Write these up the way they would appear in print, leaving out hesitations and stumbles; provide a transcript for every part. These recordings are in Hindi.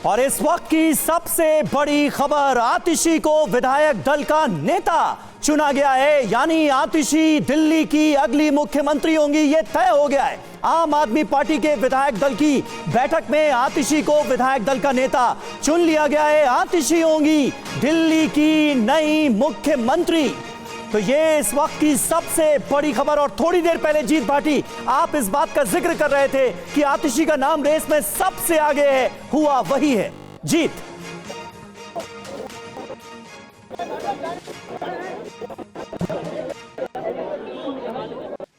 और इस वक्त की सबसे बड़ी खबर, आतिशी को विधायक दल का नेता चुना गया है, यानी आतिशी दिल्ली की अगली मुख्यमंत्री होंगी, यह तय हो गया है। आम आदमी पार्टी के विधायक दल की बैठक में आतिशी को विधायक दल का नेता चुन लिया गया है। आतिशी होंगी दिल्ली की नई मुख्यमंत्री। तो ये इस वक्त की सबसे बड़ी खबर। और थोड़ी देर पहले जीत भाटी, आप इस बात का जिक्र कर रहे थे कि आतिशी का नाम रेस में सबसे आगे है, हुआ वही है। जीत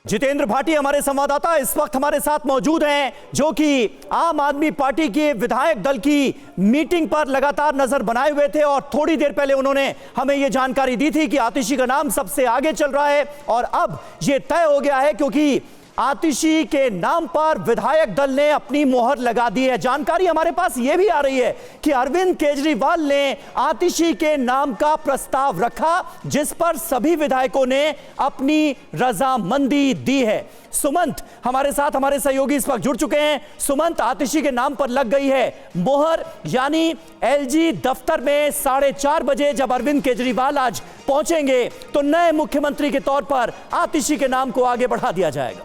जितेंद्र भाटी हमारे संवाददाता इस वक्त हमारे साथ मौजूद हैं, जो कि आम आदमी पार्टी के विधायक दल की मीटिंग पर लगातार नजर बनाए हुए थे और थोड़ी देर पहले उन्होंने हमें यह जानकारी दी थी कि आतिशी का नाम सबसे आगे चल रहा है और अब यह तय हो गया है क्योंकि आतिशी के नाम पर विधायक दल ने अपनी मोहर लगा दी है। जानकारी हमारे पास यह भी आ रही है कि अरविंद केजरीवाल ने आतिशी के नाम का प्रस्ताव रखा, जिस पर सभी विधायकों ने अपनी रजामंदी दी है। सुमंत हमारे साथ, हमारे सहयोगी इस वक्त जुड़ चुके हैं। सुमंत, आतिशी के नाम पर लग गई है मोहर, यानी एलजी दफ्तर में 4:30 बजे जब अरविंद केजरीवाल आज पहुंचेंगे तो नए मुख्यमंत्री के तौर पर आतिशी के नाम को आगे बढ़ा दिया जाएगा।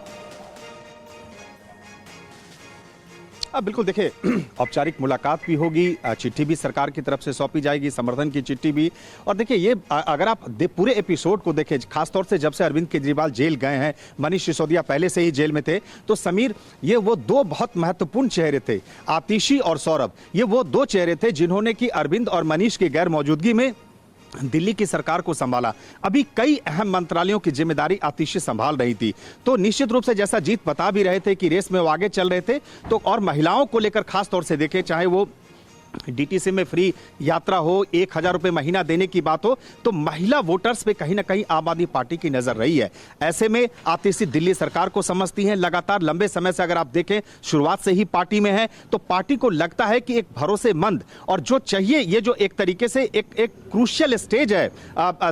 बिल्कुल, देखिए, औपचारिक मुलाकात भी होगी, चिट्ठी भी सरकार की तरफ से सौंपी जाएगी, समर्थन की चिट्ठी भी। और देखिए, ये अगर आप पूरे एपिसोड को देखें, खासतौर से जब से अरविंद केजरीवाल जेल गए हैं, मनीष सिसोदिया पहले से ही जेल में थे, तो समीर, ये वो दो बहुत महत्वपूर्ण चेहरे थे, आतिशी और सौरभ। ये वो दो चेहरे थे जिन्होंने कि अरविंद और मनीष की गैर मौजूदगी में दिल्ली की सरकार को संभाला। अभी कई अहम मंत्रालयों की जिम्मेदारी आतिशी संभाल रही थी। तो निश्चित रूप से जैसा जीत बता भी रहे थे कि रेस में वो आगे चल रहे थे, तो और महिलाओं को लेकर खास तौर से देखें, चाहे वो डीटीसी में फ्री यात्रा हो, 1000 रुपए महीना देने की बात हो, तो महिला वोटर्स पे कहीं ना कहीं आम आदमी पार्टी की नजर रही है। ऐसे में आतिशी दिल्ली सरकार को समझती हैं, लगातार लंबे समय से अगर आप देखें, शुरुआत से ही पार्टी में है, तो पार्टी को लगता है कि एक भरोसेमंद और जो चाहिए, ये जो एक तरीके से एक क्रूशियल स्टेज है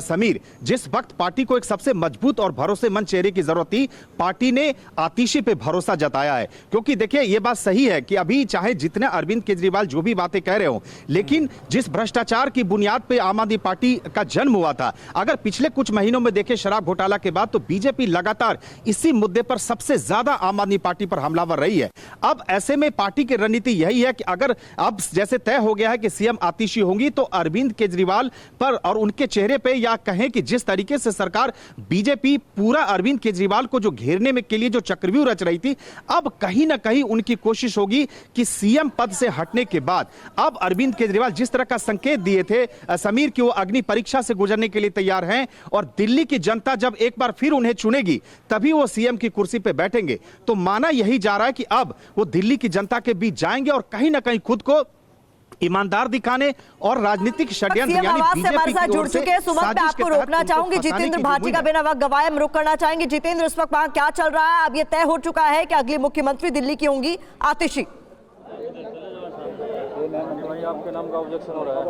समीर, जिस वक्त पार्टी को एक सबसे मजबूत और भरोसेमंद चेहरे की जरूरत थी, पार्टी ने आतिशी पे भरोसा जताया है। क्योंकि देखिए, ये बात सही है कि अभी चाहे जितने अरविंद केजरीवाल जो भी बातें कह रहे हो, लेकिन जिस भ्रष्टाचार की बुनियाद पे आम आदमी पार्टी का जन्म हुआ था, अगर पिछले कुछ महीनों में देखें शराब घोटाला के बाद, तो बीजेपी लगातार इसी मुद्दे पर सबसे ज्यादा आम आदमी पार्टी पर हमलावर रही है। अब ऐसे में पार्टी की रणनीति यही है कि अगर अब जैसे तय हो गया है कि सीएम आतिशी होंगी, तो अरविंद केजरीवाल पर और उनके चेहरे पे, या कहें कि जिस तरीके से सरकार बीजेपी पूरा अरविंद केजरीवाल को जो घेरने में के लिए जो चक्रव्यूह रच रही थी, अब कहीं ना कहीं उनकी कोशिश होगी कि सीएम पद से हटने के बाद अब अरविंद केजरीवाल जिस तरह का संकेत दिए थे समीर कि वो अग्नि परीक्षा से गुजरने के लिए तैयार हैं और दिल्ली की जनता जब एक बार फिर उन्हें चुनेगी तभी वो सीएम की कुर्सी पे बैठेंगे, तो माना यही जा रहा है कि अब वो दिल्ली की जनता के बीच जाएंगे और कहीं ना कहीं खुद को ईमानदार दिखाने और राजनीतिक षड्यंत्र यानी बीजेपी की ओर से सुमंत, मैं आपको रोकना चाहूंगी, जितेंद्र भाटी का बिना वक्त गवाए हम रुक करना चाहेंगे। जितेंद्र, इस वक्त वहां क्या चल रहा है? अब ये तय हो चुका है कि अगली मुख्यमंत्री दिल्ली की होंगी आतिशी। आपके नाम का ऑब्जेक्शन हो रहा है।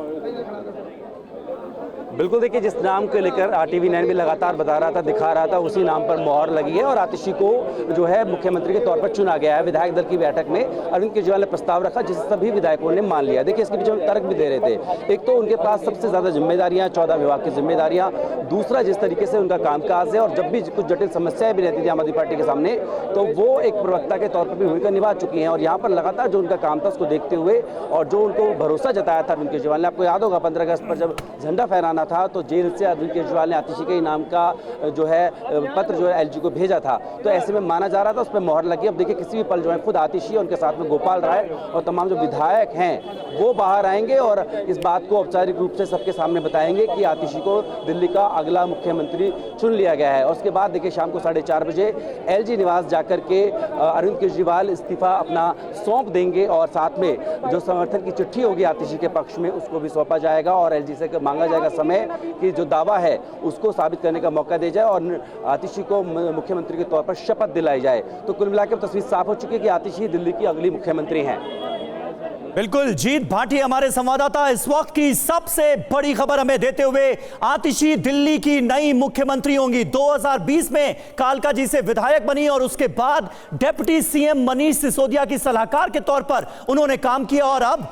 बिल्कुल, देखिए, जिस नाम को लेकर आरटीवी 9 भी लगातार बता रहा था, दिखा रहा था, उसी नाम पर मोहर लगी है और आतिशी को जो है मुख्यमंत्री के तौर पर चुना गया है। विधायक दल की बैठक में अरविंद केजरीवाल ने प्रस्ताव रखा, जिसे सभी विधायकों ने मान लिया। देखिए, इसके पीछे हम तर्क भी दे रहे थे। एक तो उनके पास सबसे ज्यादा जिम्मेदारियां, 14 विभाग की जिम्मेदारियां, दूसरा जिस तरीके से उनका कामकाज है, और जब भी कुछ जटिल समस्याएं भी रहती थी आम आदमी पार्टी के सामने, तो वो एक प्रवक्ता के तौर पर भी भूमिका निभा चुकी हैं। और यहाँ पर लगातार जो उनका काम था उसको देखते हुए और जो उनको भरोसा जताया था अरविंद केजरीवाल ने, आपको याद होगा 15 अगस्त पर जब झंडा फहराना था तो जेल से अरविंद केजरीवाल ने आतिशी के नाम का जो है पत्र जो है एलजी को भेजा था, तो ऐसे में माना जा रहा था उस पर मोहर लगी। अब देखिए, किसी भी पल जो है खुद आतिशी और उनके साथ में गोपाल राय और तमाम जो विधायक हैं वो बाहर आएंगे और इस बात को औपचारिक रूप से सबके सामने बताएंगे कि आतिशी को दिल्ली का अगला मुख्यमंत्री चुन लिया गया है। और उसके बाद देखिए, शाम को 4:30 बजे एलजी निवास जाकर के अरविंद केजरीवाल इस्तीफा अपना सौंप देंगे और साथ में जो समर्थन की चिट्ठी होगी आतिशी के पक्ष में उसको भी सौंपा जाएगा और एलजी से मांगा जाएगा समय कि जो दावा है उसको साबित करने का मौका दिया जाए और आतिशी को मुख्यमंत्री के तौर पर शपथ दिलाई जाए। तो कुल मिलाकर तस्वीर साफ हो चुकी है कि आतिशी दिल्ली की अगली मुख्यमंत्री हैं। बिल्कुल, जीत भाटी हमारे संवाददाता इस वक्त की सबसे बड़ी खबर हमें देते हुए, आतिशी दिल्ली की नई मुख्यमंत्री होंगी। 2020 में कालका जी से विधायक बनी और उसके बाद डिप्टी सीएम मनीष सिसोदिया की सलाहकार के तौर पर उन्होंने काम किया और अब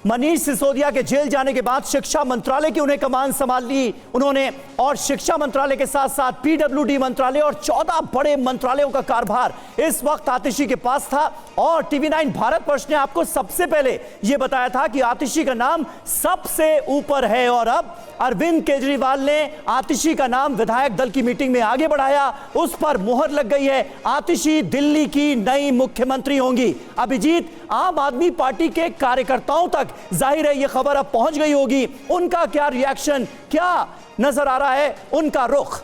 मनीष सिसोदिया के जेल जाने के बाद शिक्षा मंत्रालय की उन्हें कमान संभाल ली उन्होंने, और शिक्षा मंत्रालय के साथ साथ पीडब्ल्यूडी मंत्रालय और 14 बड़े मंत्रालयों का कारभार इस वक्त आतिशी के पास था। और टीवी9 भारत वर्ष ने आपको सबसे पहले यह बताया था कि आतिशी का नाम सबसे ऊपर है, और अब अरविंद केजरीवाल ने आतिशी का नाम विधायक दल की मीटिंग में आगे बढ़ाया, उस पर मुहर लग गई है। आतिशी दिल्ली की नई मुख्यमंत्री होंगी। अभिजीत, आम आदमी पार्टी के कार्यकर्ताओं तक जाहिर है यह खबर अब पहुंच गई होगी, उनका क्या रिएक्शन, क्या नजर आ रहा है उनका रुख?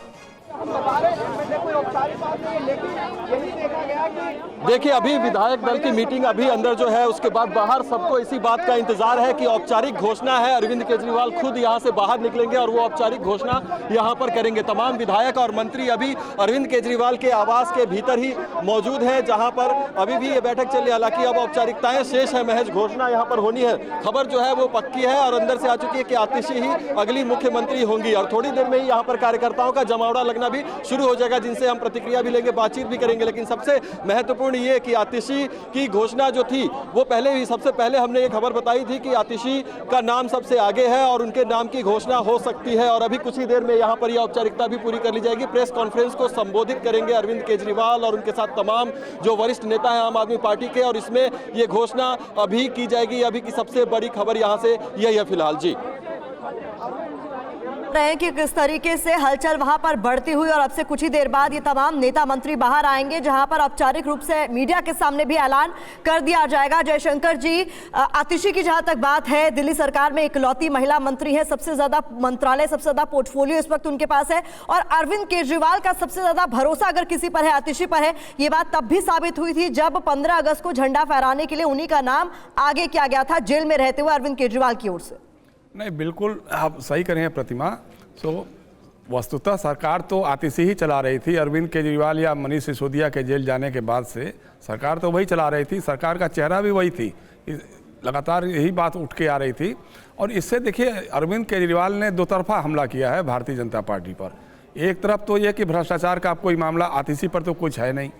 देखिए, अभी विधायक दल की मीटिंग अभी अंदर जो है, उसके बाद बाहर सबको इसी बात का इंतजार है कि औपचारिक घोषणा है। अरविंद केजरीवाल खुद यहां से बाहर निकलेंगे और वो औपचारिक घोषणा यहां पर करेंगे। तमाम विधायक और मंत्री अभी अरविंद केजरीवाल के आवास के भीतर ही मौजूद हैं, जहां पर अभी भी ये बैठक चल रही है। हालांकि अब औपचारिकताएं शेष है, महज घोषणा यहां पर होनी है। खबर जो है वो पक्की है और अंदर से आ चुकी है कि आतिशी ही अगली मुख्यमंत्री होंगी, और थोड़ी देर में ही यहाँ पर कार्यकर्ताओं का जमावड़ा लगना भी शुरू हो जाएगा, जिनसे हम प्रतिक्रिया भी लेंगे, बातचीत भी करेंगे। लेकिन सबसे महत्वपूर्ण ये कि आतिशी की घोषणा जो थी वो पहले ही, सबसे पहले हमने ये खबर बताई थी कि आतिशी का नाम सबसे आगे है और उनके नाम की घोषणा हो सकती है। और अभी कुछ ही देर में यहाँ पर यह औपचारिकता भी पूरी कर ली जाएगी। प्रेस कॉन्फ्रेंस को संबोधित करेंगे अरविंद केजरीवाल और उनके साथ तमाम जो वरिष्ठ नेता हैं आम आदमी पार्टी के, और इसमें ये घोषणा अभी की जाएगी। अभी की सबसे बड़ी खबर यहाँ से यही है फिलहाल। जी रहे कि किस तरीके से हलचल वहां पर बढ़ती हुई, और अब से कुछ ही देर बाद ये तमाम नेता मंत्री बाहर आएंगे, जहां पर औपचारिक रूप से मीडिया के सामने भी ऐलान कर दिया जाएगा। जयशंकर जी, आतिशी की जहां तक बात है, दिल्ली सरकार में इकलौती महिला मंत्री है, सबसे ज्यादा मंत्रालय, सबसे ज्यादा पोर्टफोलियो इस वक्त उनके पास है, और अरविंद केजरीवाल का सबसे ज्यादा भरोसा अगर किसी पर है, आतिशी पर है। ये बात तब भी साबित हुई थी जब 15 अगस्त को झंडा फहराने के लिए उन्हीं का नाम आगे किया गया था, जेल में रहते हुए अरविंद केजरीवाल की ओर से। नहीं, बिल्कुल आप सही कह रहे हैं प्रतिमा। वस्तुतः सरकार तो आतिशी ही चला रही थी। अरविंद केजरीवाल या मनीष सिसोदिया के जेल जाने के बाद से सरकार तो वही चला रही थी, सरकार का चेहरा भी वही थी, लगातार यही बात उठ के आ रही थी। और इससे देखिए, अरविंद केजरीवाल ने दो तरफा हमला किया है भारतीय जनता पार्टी पर। एक तरफ तो ये कि भ्रष्टाचार का कोई मामला आतिशी पर तो कुछ है नहीं,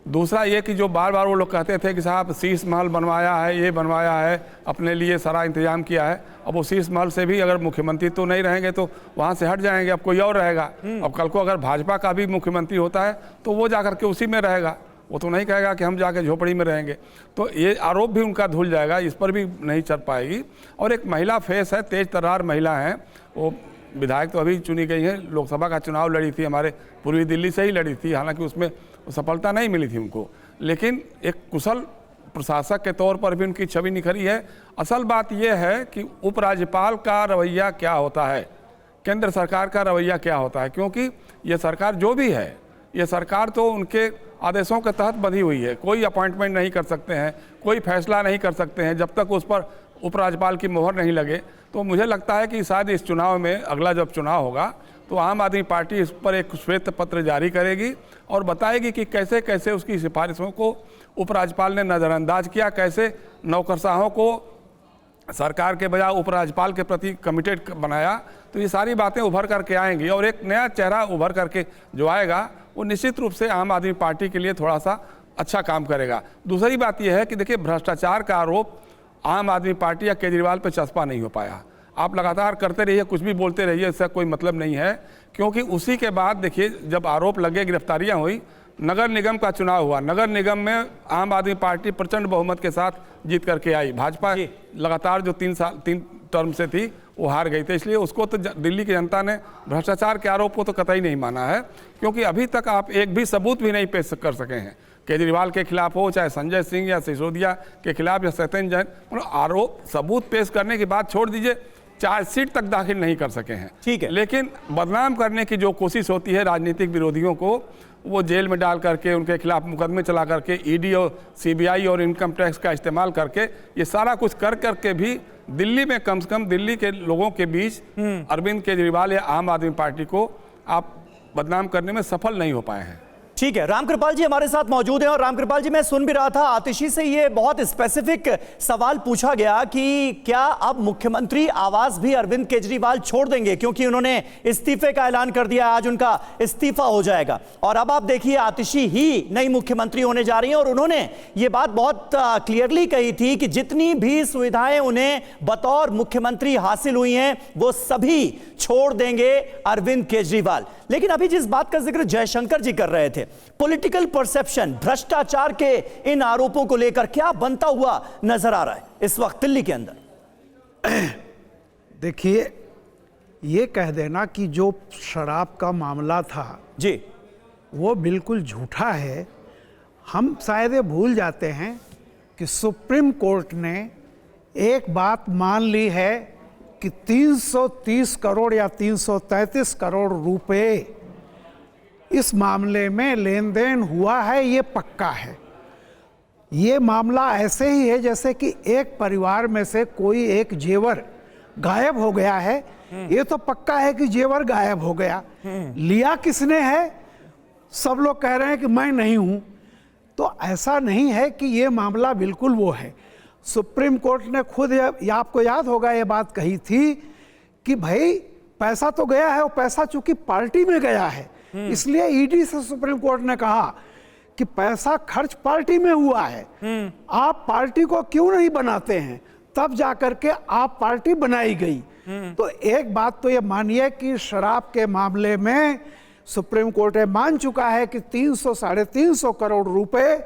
दूसरा ये कि जो बार बार वो लोग कहते थे कि साहब शीश महल बनवाया है, ये बनवाया है, अपने लिए सारा इंतजाम किया है। अब वो शीश महल से भी अगर मुख्यमंत्री तो नहीं रहेंगे तो वहाँ से हट जाएंगे, अब कोई और रहेगा। अब कल को अगर भाजपा का भी मुख्यमंत्री होता है तो वो जाकर के उसी में रहेगा, वो तो नहीं कहेगा कि हम जाके झोपड़ी में रहेंगे। तो ये आरोप भी उनका धुल जाएगा, इस पर भी नहीं चल पाएगी। और एक महिला फेस है, तेज तर्रार महिला है, वो विधायक तो अभी चुनी गई है, लोकसभा का चुनाव लड़ी थी, हमारे पूर्वी दिल्ली से ही लड़ी थी, हालांकि उसमें सफलता नहीं मिली थी उनको, लेकिन एक कुशल प्रशासक के तौर पर भी उनकी छवि निखरी है। असल बात यह है कि उपराज्यपाल का रवैया क्या होता है, केंद्र सरकार का रवैया क्या होता है, क्योंकि ये सरकार जो भी है, ये सरकार तो उनके आदेशों के तहत बंधी हुई है। कोई अपॉइंटमेंट नहीं कर सकते हैं, कोई फैसला नहीं कर सकते हैं जब तक उस पर उपराज्यपाल की मोहर नहीं लगे। तो मुझे लगता है कि शायद इस चुनाव में, अगला जब चुनाव होगा तो आम आदमी पार्टी इस पर एक श्वेत पत्र जारी करेगी और बताएगी कि कैसे कैसे उसकी सिफारिशों को उपराज्यपाल ने नज़रअंदाज किया, कैसे नौकरशाहों को सरकार के बजाय उपराज्यपाल के प्रति कमिटेड बनाया। तो ये सारी बातें उभर करके आएंगी और एक नया चेहरा उभर करके जो आएगा वो निश्चित रूप से आम आदमी पार्टी के लिए थोड़ा सा अच्छा काम करेगा। दूसरी बात यह है कि देखिए, भ्रष्टाचार का आरोप आम आदमी पार्टी या केजरीवाल पर चस्पा नहीं हो पाया। आप लगातार करते रहिए, कुछ भी बोलते रहिए, इसका कोई मतलब नहीं है, क्योंकि उसी के बाद देखिए जब आरोप लगे, गिरफ्तारियां हुई, नगर निगम का चुनाव हुआ, नगर निगम में आम आदमी पार्टी प्रचंड बहुमत के साथ जीत करके आई। भाजपा लगातार जो 3 टर्म से थी वो हार गई थी, इसलिए उसको तो दिल्ली की जनता ने भ्रष्टाचार के आरोप को तो कतई नहीं माना है, क्योंकि अभी तक आप एक भी सबूत भी नहीं पेश कर सके हैं। केजरीवाल के खिलाफ हो, चाहे संजय सिंह या सिसोदिया के खिलाफ या सत्येंद्र जैन, आरोप सबूत पेश करने की बात छोड़ दीजिए, चार्जशीट तक दाखिल नहीं कर सके हैं। ठीक है, लेकिन बदनाम करने की जो कोशिश होती है राजनीतिक विरोधियों को, वो जेल में डाल करके, उनके खिलाफ मुकदमे चला करके, ईडी और सीबीआई और इनकम टैक्स का इस्तेमाल करके, ये सारा कुछ कर करके भी दिल्ली में कम से कम दिल्ली के लोगों के बीच अरविंद केजरीवाल या आम आदमी पार्टी को आप बदनाम करने में सफल नहीं हो पाए हैं। ठीक है, रामकृपाल जी हमारे साथ मौजूद हैं। और रामकृपाल जी, मैं सुन भी रहा था, आतिशी से ये बहुत स्पेसिफिक सवाल पूछा गया कि क्या अब मुख्यमंत्री आवास भी अरविंद केजरीवाल छोड़ देंगे, क्योंकि उन्होंने इस्तीफे का ऐलान कर दिया, आज उनका इस्तीफा हो जाएगा। और अब आप देखिए, आतिशी ही नई मुख्यमंत्री होने जा रही हैं और उन्होंने ये बात बहुत क्लियरली कही थी कि जितनी भी सुविधाएं उन्हें बतौर मुख्यमंत्री हासिल हुई हैं वो सभी छोड़ देंगे अरविंद केजरीवाल। लेकिन अभी जिस बात का जिक्र जयशंकर जी कर रहे थे, पॉलिटिकल परसेप्शन, भ्रष्टाचार के इन आरोपों को लेकर क्या बनता हुआ नजर आ रहा है इस वक्त दिल्ली के अंदर? देखिए, ये कह देना कि जो शराब का मामला था जी वो बिल्कुल झूठा है। हम शायद ये भूल जाते हैं कि सुप्रीम कोर्ट ने एक बात मान ली है कि 330 करोड़ या 333 करोड़ रुपए इस मामले में लेन देन हुआ है, ये पक्का है। ये मामला ऐसे ही है जैसे कि एक परिवार में से कोई एक जेवर गायब हो गया है। ये तो पक्का है कि जेवर गायब हो गया। लिया किसने है? सब लोग कह रहे हैं कि मैं नहीं हूं। तो ऐसा नहीं है कि ये मामला बिल्कुल वो है। सुप्रीम कोर्ट ने खुद आपको याद होगा ये बात कही थी कि भाई पैसा तो गया है, वो पैसा चूंकि पार्टी में गया है, इसलिए ईडी से सुप्रीम कोर्ट ने कहा कि पैसा खर्च पार्टी में हुआ है, आप पार्टी को क्यों नहीं बनाते हैं? तब जाकर के आप पार्टी बनाई गई। तो एक बात तो ये मानिए कि शराब के मामले में सुप्रीम कोर्ट मान चुका है कि 300-350 करोड़ रुपए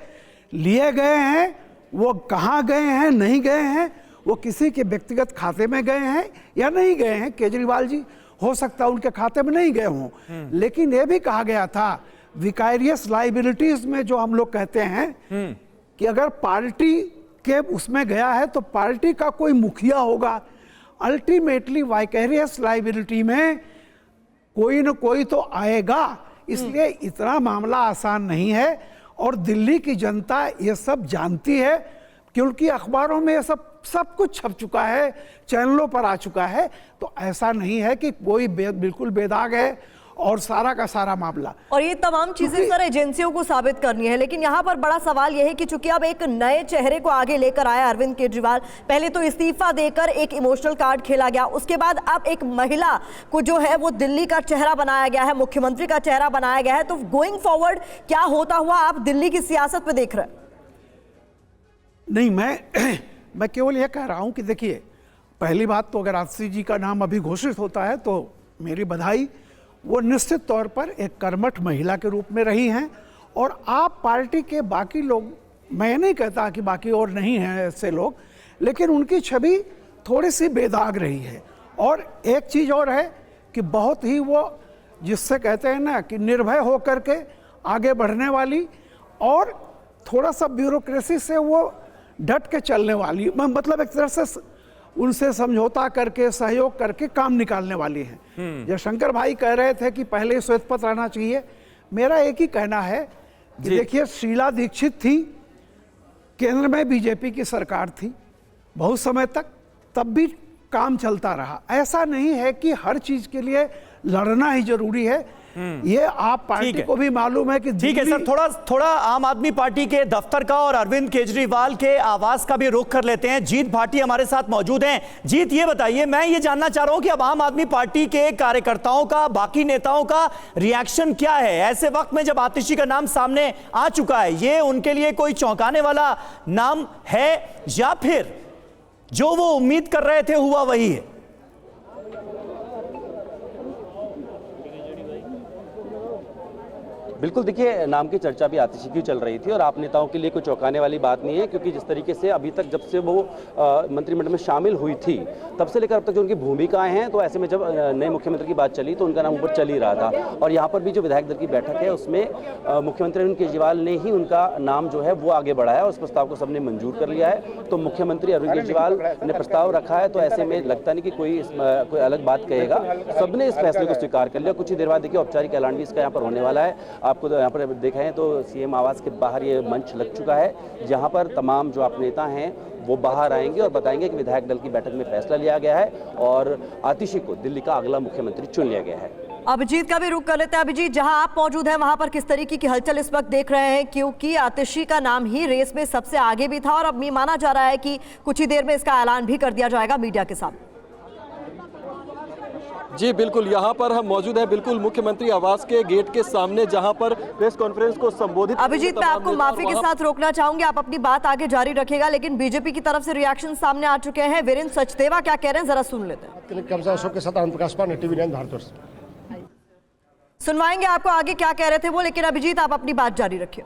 लिए गए हैं। वो कहाँ गए हैं, नहीं गए हैं, वो किसी के व्यक्तिगत खाते में गए हैं या नहीं गए हैं, केजरीवाल जी हो सकता है उनके खाते में नहीं गए हों। लेकिन ये भी कहा गया था विकारियस लाइबिलिटीज में, जो हम लोग कहते हैं कि अगर पार्टी के उसमें गया है तो पार्टी का कोई मुखिया होगा। अल्टीमेटली वाइकेरियस लाइबिलिटी में कोई न कोई तो आएगा। इसलिए इतना मामला आसान नहीं है और दिल्ली की जनता ये सब जानती है, क्योंकि अखबारों में ये सब कुछ छप चुका है, चैनलों पर आ चुका है। तो ऐसा नहीं है कि कोई बिल्कुल बेदाग है और सारा का सारा मामला। और ये तमाम चीजें सर एजेंसियों को साबित करनी है। लेकिन यहाँ पर बड़ा सवाल यह है कि चूंकि अब एक नए चेहरे को आगे लेकर आया अरविंद केजरीवाल, पहले तो इस्तीफा देकर एक इमोशनल कार्ड खेला गया, उसके बाद अब एक महिला को जो है वो दिल्ली का चेहरा बनाया गया है, मुख्यमंत्री का चेहरा बनाया गया है। तो गोइंग फॉरवर्ड क्या होता हुआ आप दिल्ली की सियासत में देख रहे हैं? नहीं, मैं केवल यह कह रहा हूं कि देखिए, पहली बात तो अगर आतिशी जी का नाम अभी घोषित होता है तो मेरी बधाई। वो निश्चित तौर पर एक कर्मठ महिला के रूप में रही हैं और आप पार्टी के बाकी लोग, मैं नहीं कहता कि बाकी और नहीं हैं ऐसे लोग, लेकिन उनकी छवि थोड़ी सी बेदाग रही है। और एक चीज़ और है कि बहुत ही वो जिससे कहते हैं ना कि निर्भय होकर के आगे बढ़ने वाली और थोड़ा सा ब्यूरोक्रेसी से वो डट के चलने वाली, मतलब एक तरह से उनसे समझौता करके सहयोग करके काम निकालने वाली हैं। जयशंकर भाई कह रहे थे कि पहले श्वेत पत्र आना चाहिए। मेरा एक ही कहना है कि देखिए, शीला दीक्षित थी, केंद्र में बीजेपी की सरकार थी बहुत समय तक, तब भी काम चलता रहा। ऐसा नहीं है कि हर चीज के लिए लड़ना ही जरूरी है। ये आप पार्टी को भी मालूम है कि ठीक है सर, थोड़ा आम आदमी पार्टी के दफ्तर का और अरविंद केजरीवाल के आवास का भी रुख कर लेते हैं। जीत भाटी हमारे साथ मौजूद हैं। जीत, ये बताइए, मैं ये जानना चाह रहा हूं कि अब आम आदमी पार्टी के कार्यकर्ताओं का, बाकी नेताओं का रिएक्शन क्या है ऐसे वक्त में जब आतिशी का नाम सामने आ चुका है? ये उनके लिए कोई चौंकाने वाला नाम है या फिर जो वो उम्मीद कर रहे थे हुआ वही है? बिल्कुल, देखिए, नाम की चर्चा भी आतिशी की चल रही थी और आप नेताओं के लिए कोई चौंकाने वाली बात नहीं है, क्योंकि जिस तरीके से अभी तक जब से वो मंत्रिमंडल में शामिल हुई थी तब से लेकर अब तक जो उनकी भूमिकाएं हैं, तो ऐसे में जब नए मुख्यमंत्री की बात चली तो उनका नाम ऊपर चल ही रहा था। और यहाँ पर भी जो विधायक दल की बैठक है उसमें मुख्यमंत्री अरविंद केजरीवाल ने ही उनका नाम जो है वो आगे बढ़ाया। उस प्रस्ताव को सबने मंजूर कर लिया है। तो मुख्यमंत्री अरविंद केजरीवाल ने प्रस्ताव रखा है, तो ऐसे में लगता नहीं कि कोई अलग बात कहेगा। सबने इस फैसले को स्वीकार कर लिया। कुछ ही देर बाद देखिए औपचारिक ऐलान भी इसका यहाँ पर होने वाला है। आपको यहाँ पर देखा है तो सीएम आवास के बाहर ये मंच लग चुका है, जहाँ पर तमाम जो आप नेता हैं वो बाहर आएंगे और बताएंगे कि विधायक दल की बैठक में फैसला लिया गया है और आतिशी को दिल्ली का अगला मुख्यमंत्री चुन लिया गया है। अभिजीत का भी रुख कर लेते हैं। अभिजीत, जहां आप मौजूद हैं वहां पर किस तरीके की हलचल इस वक्त देख रहे हैं, क्योंकि आतिशी का नाम ही रेस में सबसे आगे भी था और अब ये माना जा रहा है कि कुछ ही देर में इसका ऐलान भी कर दिया जाएगा मीडिया के सामने। जी बिल्कुल, यहाँ पर हम मौजूद हैं बिल्कुल मुख्यमंत्री आवास के गेट के सामने, जहाँ पर प्रेस कॉन्फ्रेंस को संबोधित। अभिजीत, मैं आपको माफी के साथ रोकना चाहूंगी, आप अपनी बात आगे जारी रखेगा, लेकिन बीजेपी की तरफ से रिएक्शन सामने आ चुके हैं। वीरेंद्र सचदेवा क्या कह रहे हैं, जरा सुन लेते हैं। अशोक के साथ आनंद प्रकाश पांडे, टीवी 9 भारतवर्ष। सुनवाएंगे आपको आगे क्या कह रहे थे वो, लेकिन अभिजीत आप अपनी बात जारी रखिए।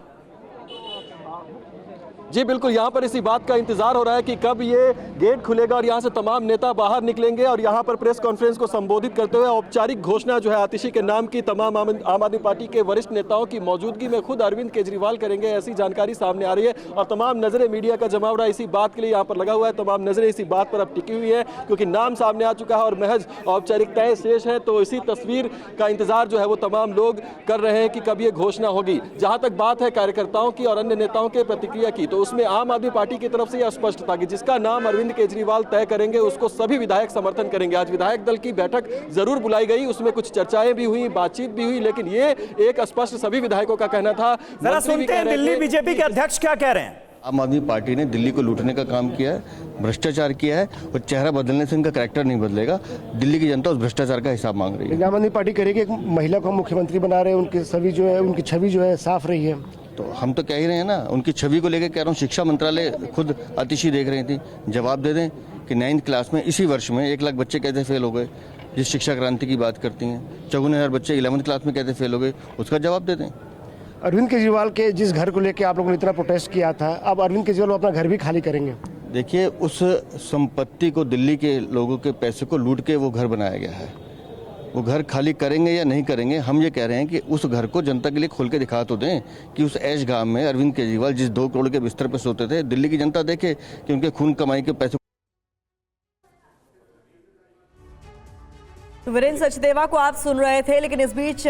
जी बिल्कुल, यहाँ पर इसी बात का इंतजार हो रहा है कि कब ये गेट खुलेगा और यहाँ से तमाम नेता बाहर निकलेंगे और यहाँ पर प्रेस कॉन्फ्रेंस को संबोधित करते हुए औपचारिक घोषणा जो है आतिशी के नाम की तमाम आम आदमी पार्टी के वरिष्ठ नेताओं की मौजूदगी में खुद अरविंद केजरीवाल करेंगे, ऐसी जानकारी सामने आ रही है। और तमाम नजरें मीडिया का जमावड़ा इसी बात के लिए यहाँ पर लगा हुआ है, तमाम नजरें इसी बात पर अब टिकी हुई है, क्योंकि नाम सामने आ चुका है और महज औपचारिकताएं शेष है। तो इसी तस्वीर का इंतजार जो है वो तमाम लोग कर रहे हैं कि कब ये घोषणा होगी। जहाँ तक बात है कार्यकर्ताओं की और अन्य नेताओं के प्रतिक्रिया की, तो उसमें आम आदमी पार्टी की तरफ से यह स्पष्ट था कि जिसका नाम अरविंद केजरीवाल तय करेंगे उसको सभी विधायक समर्थन करेंगे। आज विधायक दल की बैठक जरूर बुलाई गई, उसमें कुछ चर्चाएं भी हुई, बातचीत भी हुई, लेकिन ये एक स्पष्ट सभी विधायकों का कहना था। जरा सुनते हैं दिल्ली बीजेपी के अध्यक्ष क्या कह रहे हैं। आम आदमी पार्टी ने दिल्ली को लूटने का काम किया है, भ्रष्टाचार किया है और चेहरा बदलने से उनका कैरेक्टर नहीं बदलेगा। दिल्ली की जनता उस भ्रष्टाचार का हिसाब मांग रही है। आम आदमी पार्टी करेगी, एक महिला को मुख्यमंत्री बना रहे हैं, उनकी सभी जो है उनकी छवि जो है साफ रही है। तो हम तो कह ही रहे हैं ना, उनकी छवि को लेकर कह रहा हूँ। शिक्षा मंत्रालय खुद आतिशी देख रही थी, जवाब दे दें कि 9th क्लास में इसी वर्ष में 1 लाख बच्चे कैसे फेल हो गए, जिस शिक्षा क्रांति की बात करती हैं। 54,000 बच्चे 11th क्लास में कैसे फेल हो गए, उसका जवाब दे दें। अरविंद केजरीवाल के जिस घर को लेकर आप लोगों ने इतना प्रोटेस्ट किया था, अब अरविंद केजरीवाल अपना घर भी खाली करेंगे। देखिए, उस संपत्ति को, दिल्ली के लोगों के पैसे को लूट के वो घर बनाया गया है। वो घर खाली करेंगे या नहीं करेंगे, हम ये कह रहे हैं कि उस घर को जनता के लिए खोल के दिखा तो दें कि उस ऐश गांव में अरविंद केजरीवाल जिस 2 करोड़ के बिस्तर पर सोते थे, दिल्ली की जनता देखे कि उनके खून कमाई के पैसे। वीरेंद्र सचदेवा को आप सुन रहे थे, लेकिन इस बीच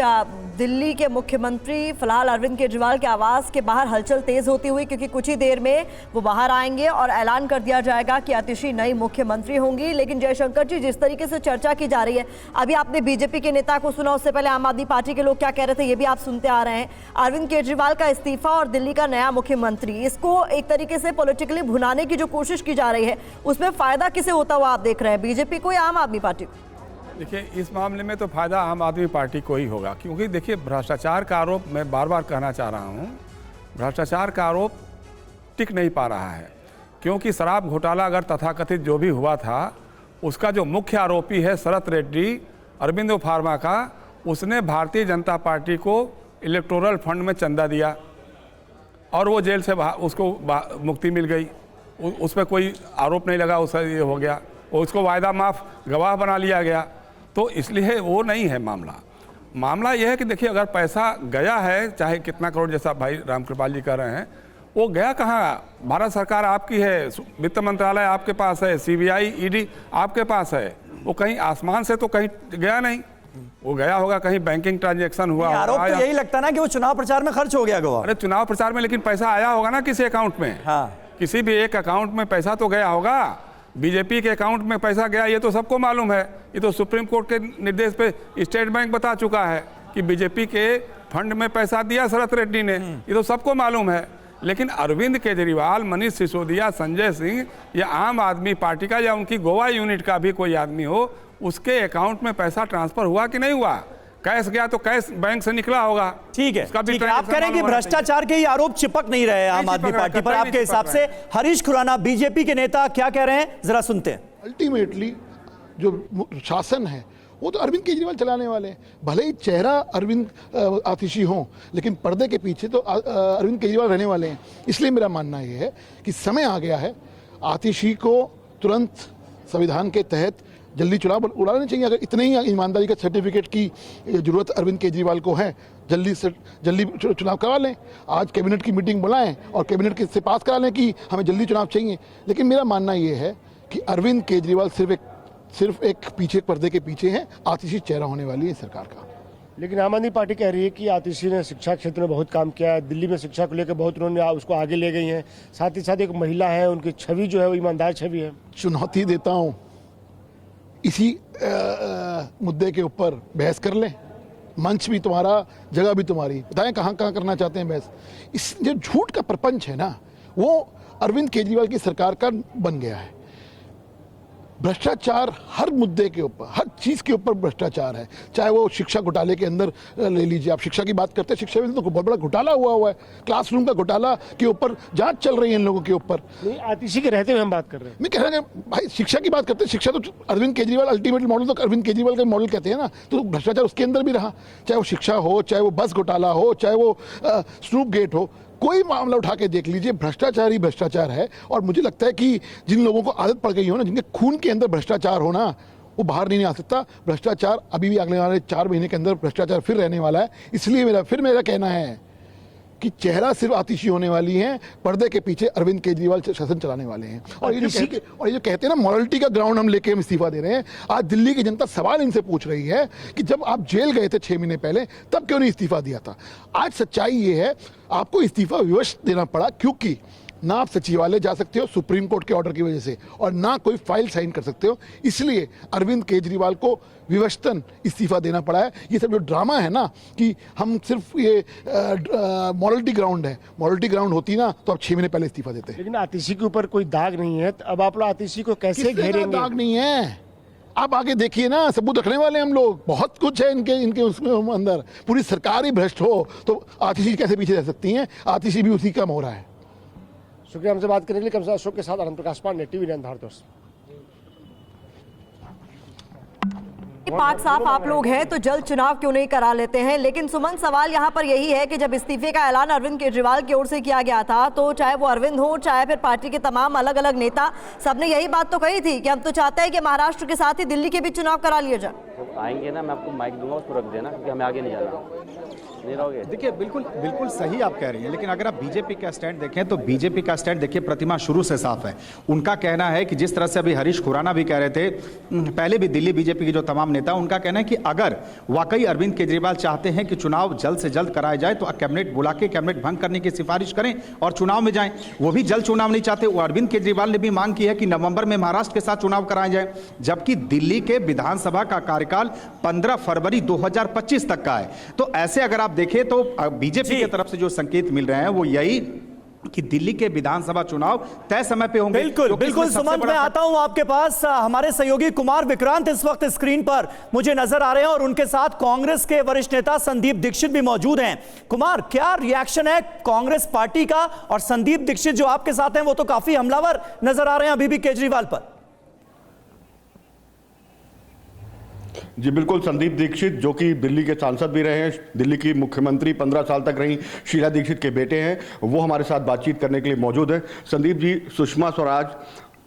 दिल्ली के मुख्यमंत्री फिलहाल अरविंद केजरीवाल के आवास के बाहर हलचल तेज होती हुई, क्योंकि कुछ ही देर में वो बाहर आएंगे और ऐलान कर दिया जाएगा कि आतिशी नई मुख्यमंत्री होंगी। लेकिन जयशंकर जी, जिस तरीके से चर्चा की जा रही है, अभी आपने बीजेपी के नेता को सुना, उससे पहले आम आदमी पार्टी के लोग क्या कह रहे थे ये भी आप सुनते आ रहे हैं। अरविंद केजरीवाल का इस्तीफा और दिल्ली का नया मुख्यमंत्री, इसको एक तरीके से पॉलिटिकली भुनाने की जो कोशिश की जा रही है, उसमें फायदा किसे होता हुआ आप देख रहे हैं, बीजेपी को या आम आदमी पार्टी को? देखिए, इस मामले में तो फायदा आम आदमी पार्टी को ही होगा, क्योंकि देखिए भ्रष्टाचार का आरोप, मैं बार बार कहना चाह रहा हूँ, भ्रष्टाचार का आरोप टिक नहीं पा रहा है। क्योंकि शराब घोटाला अगर तथाकथित जो भी हुआ था, उसका जो मुख्य आरोपी है शरत रेड्डी, अरबिंदो फार्मा का, उसने भारतीय जनता पार्टी को इलेक्टोरल फंड में चंदा दिया और वो जेल से उसको मुक्ति मिल गई। उस पर कोई आरोप नहीं लगा, उसका ये हो गया, उसको वायदा माफ गवाह बना लिया गया। तो इसलिए वो नहीं है मामला। मामला यह है कि देखिए, अगर पैसा गया है, चाहे कितना करोड़, जैसा भाई रामकृपाल जी कह रहे हैं, वो गया कहाँ? भारत सरकार आपकी है, वित्त मंत्रालय आपके पास है, CBI ED आपके पास है। वो कहीं आसमान से तो कहीं गया नहीं, वो गया होगा कहीं बैंकिंग ट्रांजैक्शन हुआ। आरोप तो यही लगता ना कि वो चुनाव प्रचार में खर्च हो गया गवा। अरे चुनाव प्रचार में, लेकिन पैसा आया होगा ना किसी अकाउंट में। हाँ, किसी भी एक अकाउंट में पैसा तो गया होगा। बीजेपी के अकाउंट में पैसा गया, ये तो सबको मालूम है। ये तो सुप्रीम कोर्ट के निर्देश पे स्टेट बैंक बता चुका है कि बीजेपी के फंड में पैसा दिया शरत रेड्डी ने, ये तो सबको मालूम है। लेकिन अरविंद केजरीवाल, मनीष सिसोदिया, संजय सिंह या आम आदमी पार्टी का या उनकी गोवा यूनिट का भी कोई आदमी हो, उसके अकाउंट में पैसा ट्रांसफर हुआ कि नहीं हुआ? कैश गया तो कैश बैंक से निकला होगा। ठीक है, ठीक है। आप कह रहे हैं कि भ्रष्टाचार के ये आरोप चिपक नहीं रहे आम आदमी पार्टी पर, आपके हिसाब से। हरीश खुराना, बीजेपी के नेता, क्या कह रहे हैं, जरा सुनते हैं। अल्टीमेटली जो शासन है वो तो अरविंद केजरीवाल चलाने वाले हैं। भले ही चेहरा अरविंद आतिशी हों, लेकिन पर्दे के पीछे तो अरविंद केजरीवाल रहने वाले हैं। इसलिए मेरा मानना यह है कि समय आ गया है आतिशी को तुरंत संविधान के तहत जल्दी चुनाव उड़ाने चाहिए। अगर इतने ही ईमानदारी का सर्टिफिकेट की जरूरत अरविंद केजरीवाल को है, जल्दी से जल्दी चुनाव करवा लें। आज कैबिनेट की मीटिंग बुलाएं और कैबिनेट से पास करा लें कि हमें जल्दी चुनाव चाहिए। लेकिन मेरा मानना ये है कि अरविंद केजरीवाल सिर्फ एक पीछे पर्दे के पीछे हैं। आतिशी चेहरा होने वाली है सरकार का। लेकिन आम आदमी पार्टी कह रही है कि आतिशी ने शिक्षा क्षेत्र में बहुत काम किया है, दिल्ली में शिक्षा को लेकर बहुत उन्होंने उसको आगे ले गई हैं। साथ ही साथ एक महिला है, उनकी छवि जो है वो ईमानदार छवि है। चुनौती देता हूँ, इसी मुद्दे के ऊपर बहस कर लें मंच भी तुम्हारा, जगह भी तुम्हारी, बताएं कहाँ कहाँ करना चाहते हैं बहस। इस जो झूठ का प्रपंच है ना, वो अरविंद केजरीवाल की सरकार का बन गया है। भ्रष्टाचार हर मुद्दे के ऊपर, हर चीज़ के ऊपर भ्रष्टाचार है। चाहे वो शिक्षा घोटाले के अंदर ले लीजिए, आप शिक्षा की बात करते हैं, शिक्षा में तो बहुत बड़ा घोटाला हुआ है। क्लासरूम का घोटाला के ऊपर जांच चल रही है इन लोगों के ऊपर। नहीं, आतिशी के रहते हुए हम बात कर रहे हैं। मैं कह रहा हूँ भाई, शिक्षा की बात करते हैं, शिक्षा तो अरविंद केजरीवाल अल्टीमेट मॉडल, तो अरविंद केजरीवाल का मॉडल कहते हैं ना, तो भ्रष्टाचार उसके अंदर भी रहा। चाहे वो शिक्षा हो, चाहे वो बस घोटाला हो, चाहे वो स्नूप गेट हो, कोई मामला उठा के देख लीजिए, भ्रष्टाचार ही भ्रष्टाचार है। और मुझे लगता है कि जिन लोगों को आदत पड़ गई हो ना, जिनके खून के अंदर भ्रष्टाचार हो ना, वो बाहर नहीं आ सकता। भ्रष्टाचार अभी भी अगले वाले 4 महीने के अंदर भ्रष्टाचार फिर रहने वाला है। इसलिए मेरा कहना है कि चेहरा सिर्फ आतिशी होने वाली है, पर्दे के पीछे अरविंद केजरीवाल शासन चलाने वाले हैं। और ये जो कहते हैं ना, मॉरलिटी का ग्राउंड हम लेके हम इस्तीफा दे रहे हैं। आज दिल्ली की जनता सवाल इनसे पूछ रही है कि जब आप जेल गए थे 6 महीने पहले, तब क्यों नहीं इस्तीफा दिया था। आज सच्चाई ये है, आपको इस्तीफा विवश देना पड़ा, क्योंकि ना आप सचिवालय जा सकते हो सुप्रीम कोर्ट के ऑर्डर की वजह से, और ना कोई फाइल साइन कर सकते हो। इसलिए अरविंद केजरीवाल को विवशतन इस्तीफा देना पड़ा है। ये सब जो ड्रामा है ना कि हम सिर्फ ये मॉरलिटी ग्राउंड है, मॉरलिटी ग्राउंड होती ना तो आप 6 महीने पहले इस्तीफा देते। लेकिन आतिशी के ऊपर कोई दाग नहीं है, तो अब आप लोग आतिशी को कैसे घेरेंगे? दाग नहीं है, आप आगे देखिए ना, सबूत रखने वाले हम लोग, बहुत कुछ है इनके उसमें अंदर। पूरी सरकार ही भ्रष्ट हो तो आतिशी कैसे पीछे रह सकती हैं? आतिशी भी उसी का मोहरा है। शुक्रिया हमसे बात करने के लिए। कमसा अशोक के साथ आनंद प्रकाश पांडे, TV9 भारतवर्ष। पाक साफ आप लोग हैं तो जल्द चुनाव क्यों नहीं करा लेते हैं। लेकिन सुमन, सवाल यहाँ पर यही है कि जब इस्तीफे का ऐलान अरविंद केजरीवाल की ओर से किया गया था, तो चाहे वो अरविंद हो, चाहे फिर पार्टी के तमाम अलग अलग नेता, सबने यही बात तो कही थी कि हम तो चाहते हैं कि महाराष्ट्र के साथ ही दिल्ली के भी चुनाव करा लिए जाए। तो आएंगे ना, मैं आपको माइक दूंगा, उसको रख देना, क्योंकि हमें आगे नहीं जाना। नहीं रहोगे? देखिए, बिल्कुल सही आप कह रही हैं, लेकिन अगर आप बीजेपी का स्टैंड देखें तो बीजेपी का स्टैंड देखिए, प्रतिमा शुरू से साफ है। उनका कहना है कि जिस तरह से अभी हरीश खुराना भी कह रहे थे, पहले भी दिल्ली बीजेपी के जो तमाम नेता, उनका कहना है कि अगर वाकई अरविंद केजरीवाल चाहते हैं कि चुनाव जल्द से जल्द कराया जाए तो कैबिनेट बुला के कैबिनेट भंग करने की सिफारिश करें और चुनाव में जाएं। वो भी जल्द चुनाव नहीं चाहते। वो अरविंद केजरीवाल ने भी मांग की है कि नवंबर में महाराष्ट्र के साथ चुनाव कराया जाए, जबकि दिल्ली के विधानसभा का कार्यकाल 15 फरवरी 2025 तक का है। तो ऐसे अगर आप देखें तो बीजेपी की तरफ से जो संकेत मिल रहे हैं वो यही कि दिल्ली के विधानसभा चुनाव तय समय पे होंगे। बिल्कुल सुमंत, मैं आता हूं आपके पास। हमारे सहयोगी कुमार विक्रांत इस वक्त स्क्रीन पर मुझे नजर आ रहे हैं और उनके साथ कांग्रेस के वरिष्ठ नेता संदीप दीक्षित भी मौजूद हैं। कुमार, क्या रिएक्शन है कांग्रेस पार्टी का? और संदीप दीक्षित जो आपके साथ हैं वो तो काफी हमलावर नजर आ रहे हैं अभी भी केजरीवाल पर। जी बिल्कुल, संदीप दीक्षित जो कि दिल्ली के सांसद भी रहे हैं, दिल्ली की मुख्यमंत्री 15 साल तक रही शीला दीक्षित के बेटे हैं, वो हमारे साथ बातचीत करने के लिए मौजूद है। संदीप जी, सुषमा स्वराज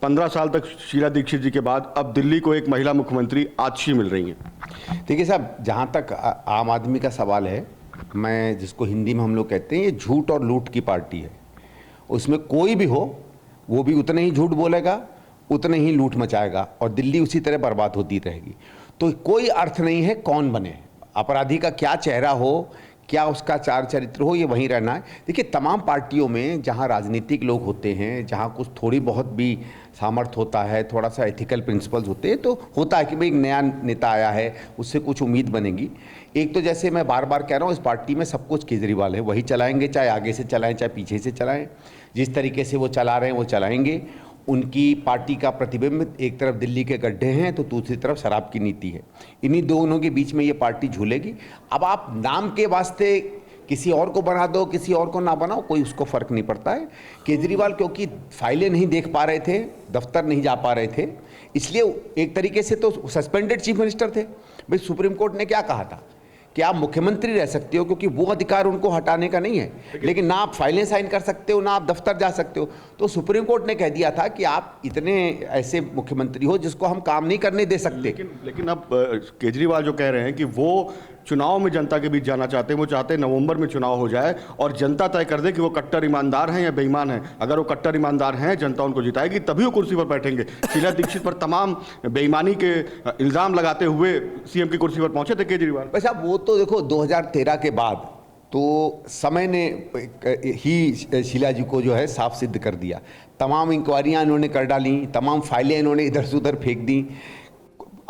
15 साल तक शीला दीक्षित जी के बाद अब दिल्ली को एक महिला मुख्यमंत्री आतिशी मिल रही हैं। देखिए साहब, जहाँ तक आम आदमी का सवाल है, मैं जिसको हिंदी में हम लोग कहते हैं, ये झूठ और लूट की पार्टी है। उसमें कोई भी हो वो भी उतने ही झूठ बोलेगा, उतने ही लूट मचाएगा और दिल्ली उसी तरह बर्बाद होती रहेगी। तो कोई अर्थ नहीं है कौन बने, अपराधी का क्या चेहरा हो, क्या उसका चार चरित्र हो, ये वहीं रहना है। देखिए, तमाम पार्टियों में जहाँ राजनीतिक लोग होते हैं, जहाँ कुछ थोड़ी बहुत भी सामर्थ्य होता है, थोड़ा सा एथिकल प्रिंसिपल्स होते हैं, तो होता है कि भाई एक नया नेता आया है, उससे कुछ उम्मीद बनेगी। एक तो जैसे मैं बार बार कह रहा हूँ, इस पार्टी में सब कुछ केजरीवाल है, वही चलाएंगे, चाहे आगे से चलाएं चाहे पीछे से चलाएं। जिस तरीके से वो चला रहे हैं वो चलाएंगे। उनकी पार्टी का प्रतिबिंब एक तरफ दिल्ली के गड्ढे हैं तो दूसरी तरफ शराब की नीति है। इन्हीं दोनों के बीच में ये पार्टी झूलेगी। अब आप नाम के वास्ते किसी और को बना दो, किसी और को ना बनाओ, कोई उसको फर्क नहीं पड़ता है। केजरीवाल क्योंकि फाइलें नहीं देख पा रहे थे, दफ्तर नहीं जा पा रहे थे, इसलिए एक तरीके से तो सस्पेंडेड चीफ मिनिस्टर थे। भाई सुप्रीम कोर्ट ने क्या कहा था कि आप मुख्यमंत्री रह सकते हो, क्योंकि वो अधिकार उनको हटाने का नहीं है, लेकिन ना आप फाइलें साइन कर सकते हो, ना आप दफ्तर जा सकते हो। तो सुप्रीम कोर्ट ने कह दिया था कि आप इतने ऐसे मुख्यमंत्री हो जिसको हम काम नहीं करने दे सकते। लेकिन अब केजरीवाल जो कह रहे हैं कि वो चुनाव में जनता के बीच जाना चाहते हैं, वो चाहते हैं नवंबर में चुनाव हो जाए और जनता तय कर दे कि वो कट्टर ईमानदार हैं या बेईमान हैं। अगर वो कट्टर ईमानदार हैं, जनता उनको जिताएगी, तभी वो कुर्सी पर बैठेंगे। शीला दीक्षित पर तमाम बेईमानी के इल्जाम लगाते हुए सीएम की कुर्सी पर पहुंचे थे केजरीवाल। बस अब वो तो देखो 2013 के बाद तो समय ने ही शीला जी को जो है साफ सिद्ध कर दिया। तमाम इंक्वायरियां इन्होंने कर डाली, तमाम फाइलें इन्होंने इधर से उधर फेंक दी।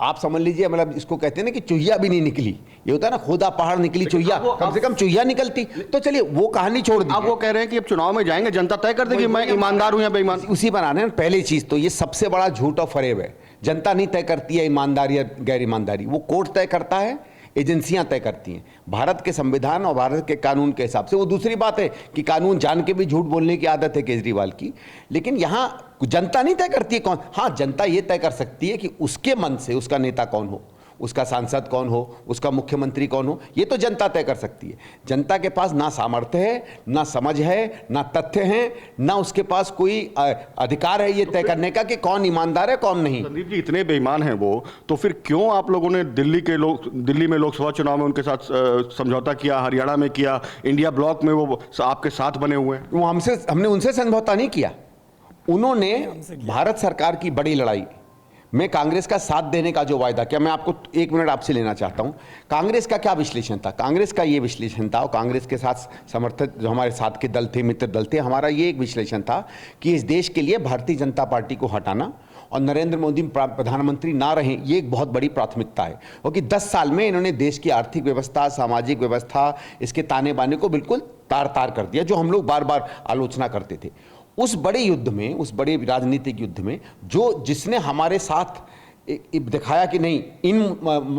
आप समझ लीजिए, मतलब इसको कहते हैं ना कि चुहिया भी नहीं निकली, ये होता है ना खोदा पहाड़ निकली चुहिया, कम से कम चुहिया निकलती। तो चलिए वो कहानी छोड़ दी। आप वो कह रहे हैं कि अब चुनाव में जाएंगे, जनता तय कर देगी मैं ईमानदार हूं या बेईमान। उसी पर आने पहली चीज तो ये सबसे बड़ा झूठ और फरेब है। जनता नहीं तय करती है ईमानदारी या गैर ईमानदारी, वो कोर्ट तय करता है, एजेंसियां तय करती हैं भारत के संविधान और भारत के कानून के हिसाब से। वो दूसरी बात है कि कानून जान के भी झूठ बोलने की आदत है केजरीवाल की, लेकिन यहाँ जनता नहीं तय करती है कौन। हाँ, जनता ये तय कर सकती है कि उसके मन से उसका नेता कौन हो, उसका सांसद कौन हो, उसका मुख्यमंत्री कौन हो, ये तो जनता तय कर सकती है। जनता के पास ना सामर्थ्य है, ना समझ है, ना तथ्य हैं, ना उसके पास कोई अधिकार है ये तय करने का कि कौन ईमानदार है कौन नहीं। संदीप जी, इतने बेईमान हैं वो, तो फिर क्यों आप लोगों ने दिल्ली में लोकसभा चुनाव में उनके साथ समझौता किया, हरियाणा में किया, इंडिया ब्लॉक में वो आपके साथ बने हुए हैं? वो हमने उनसे समझौता नहीं किया। उन्होंने भारत सरकार की बड़ी लड़ाई में कांग्रेस का साथ देने का जो वायदा किया, मैं आपको 1 मिनट आपसे लेना चाहता हूं। कांग्रेस का क्या विश्लेषण था? कांग्रेस का ये विश्लेषण था, और कांग्रेस के साथ समर्थक जो हमारे साथ के दल थे, मित्र दल थे, हमारा ये एक विश्लेषण था कि इस देश के लिए भारतीय जनता पार्टी को हटाना और नरेंद्र मोदी प्रधानमंत्री ना रहें, ये एक बहुत बड़ी प्राथमिकता है। क्योंकि 10 साल में इन्होंने देश की आर्थिक व्यवस्था, सामाजिक व्यवस्था, इसके ताने बाने को बिल्कुल तार तार कर दिया, जो हम लोग बार बार आलोचना करते थे। उस बड़े युद्ध में, उस बड़े राजनीतिक युद्ध में जिसने हमारे साथ दिखाया कि नहीं, इन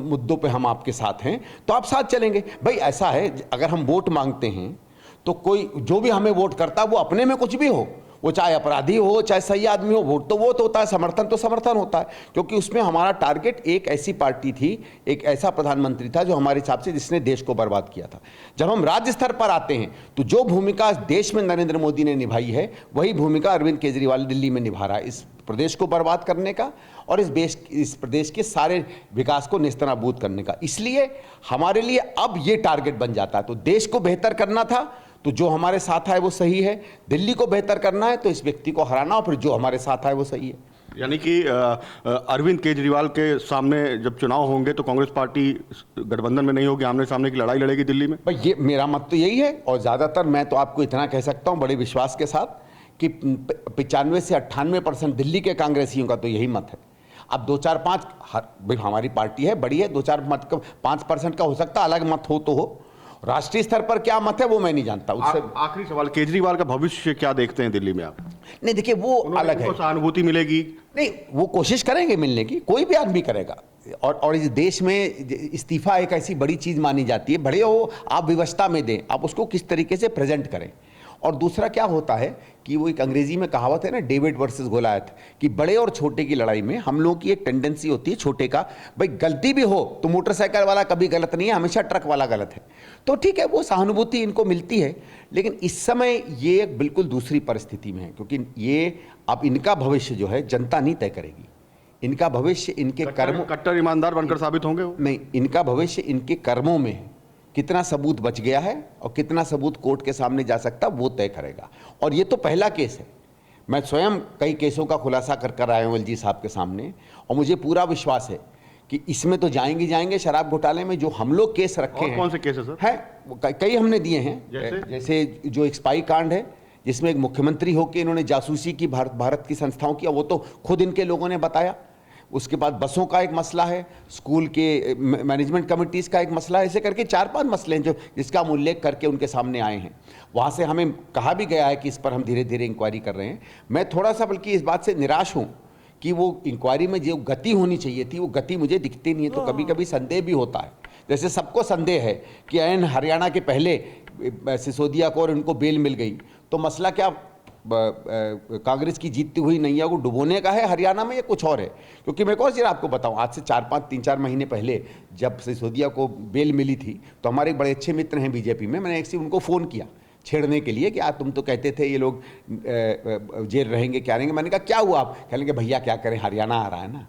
मुद्दों पे हम आपके साथ हैं, तो आप साथ चलेंगे। भाई ऐसा है, अगर हम वोट मांगते हैं तो कोई जो भी हमें वोट करता है वो अपने में कुछ भी हो, वो चाहे अपराधी हो चाहे सही आदमी हो, वोट तो वोट होता है, समर्थन तो समर्थन होता है। क्योंकि उसमें हमारा टारगेट एक ऐसी पार्टी थी, एक ऐसा प्रधानमंत्री था जो हमारे हिसाब से जिसने देश को बर्बाद किया था। जब हम राज्य स्तर पर आते हैं तो जो भूमिका देश में नरेंद्र मोदी ने निभाई है, वही भूमिका अरविंद केजरीवाल दिल्ली में निभा रहा है, इस प्रदेश को बर्बाद करने का और इस प्रदेश के सारे विकास को नेस्तनाबूद करने का। इसलिए हमारे लिए अब ये टारगेट बन जाता है। तो देश को बेहतर करना था तो जो हमारे साथ आए वो सही है, दिल्ली को बेहतर करना है तो इस व्यक्ति को हराना, और फिर जो हमारे साथ आए वो सही है। यानी कि अरविंद केजरीवाल के सामने जब चुनाव होंगे तो कांग्रेस पार्टी गठबंधन में नहीं होगी, आमने सामने की लड़ाई लड़ेगी दिल्ली में? भाई ये मेरा मत तो यही है, और ज़्यादातर मैं तो आपको इतना कह सकता हूँ बड़े विश्वास के साथ कि 95 से 98% दिल्ली के कांग्रेसियों का तो यही मत है। अब 2-4-5 हमारी पार्टी है, बड़ी है, 2-4 मत 5% का हो सकता, अलग मत हो तो हो। राष्ट्रीय स्तर पर क्या मत है वो मैं नहीं जानता। उससे आखिरी सवाल, केजरीवाल का भविष्य क्या देखते हैं दिल्ली में आप? नहीं देखिए, वो अलग है, सहानुभूति मिलेगी नहीं, वो कोशिश करेंगे मिलने की, कोई भी आदमी करेगा। और इस देश में इस्तीफा एक ऐसी बड़ी चीज मानी जाती है, बड़े हो आप विवशता में दें, आप उसको किस तरीके से प्रेजेंट करें। और दूसरा क्या होता है कि वो एक अंग्रेजी में कहावत है ना, डेविड वर्सेस गोलायत, कि बड़े और छोटे की लड़ाई में हम लोगों की एक टेंडेंसी होती है, छोटे का भाई गलती भी हो तो मोटरसाइकिल वाला कभी गलत नहीं है, हमेशा ट्रक वाला गलत है। तो ठीक है, वो सहानुभूति इनको मिलती है, लेकिन इस समय ये एक बिल्कुल दूसरी परिस्थिति में है, क्योंकि ये अब इनका भविष्य जो है जनता नहीं तय करेगी। इनका भविष्य इनके कर्मों, कट्टर ईमानदार बनकर साबित होंगे वो? नहीं, इनका भविष्य इनके कर्मों में है। कितना सबूत बच गया है और कितना सबूत कोर्ट के सामने जा सकता वो तय करेगा। और ये तो पहला केस है, मैं स्वयं कई केसों का खुलासा कर आया हूँ एलजी साहब के सामने, और मुझे पूरा विश्वास है कि इसमें तो जाएंगे शराब घोटाले में जो हम लोग केस रखे हैं। कौन से केस है सर? है कई हमने दिए हैं, जैसे जो एक स्पाई कांड है जिसमें एक मुख्यमंत्री होकर इन्होंने जासूसी की भारत की संस्थाओं की, वो तो खुद इनके लोगों ने बताया। उसके बाद बसों का एक मसला है, स्कूल के मैनेजमेंट कमिटीज़ का एक मसला है, ऐसे करके 4-5 मसले हैं जो जिसका हम उल्लेख करके उनके सामने आए हैं। वहाँ से हमें कहा भी गया है कि इस पर हम धीरे धीरे इंक्वायरी कर रहे हैं। मैं थोड़ा सा बल्कि इस बात से निराश हूँ कि वो इंक्वायरी में जो गति होनी चाहिए थी वो गति मुझे दिखती नहीं है। तो कभी कभी संदेह भी होता है, जैसे सबको संदेह है कि ऐन हरियाणा के पहले सिसोदिया को और उनको बेल मिल गई, तो मसला क्या कांग्रेस की जीतती हुई नैया को डुबोने का है हरियाणा में, या कुछ और है? क्योंकि मैं कौन सी आपको बताऊं, आज से 3-4 महीने पहले जब सिसोदिया को बेल मिली थी तो हमारे बड़े अच्छे मित्र हैं बीजेपी में, मैंने एक से उनको फ़ोन किया छेड़ने के लिए कि आज तुम तो कहते थे ये लोग जेल रहेंगे, क्या रहेंगे। मैंने कहा क्या हुआ? आप कहने के भैया क्या करें, हरियाणा आ रहा है ना।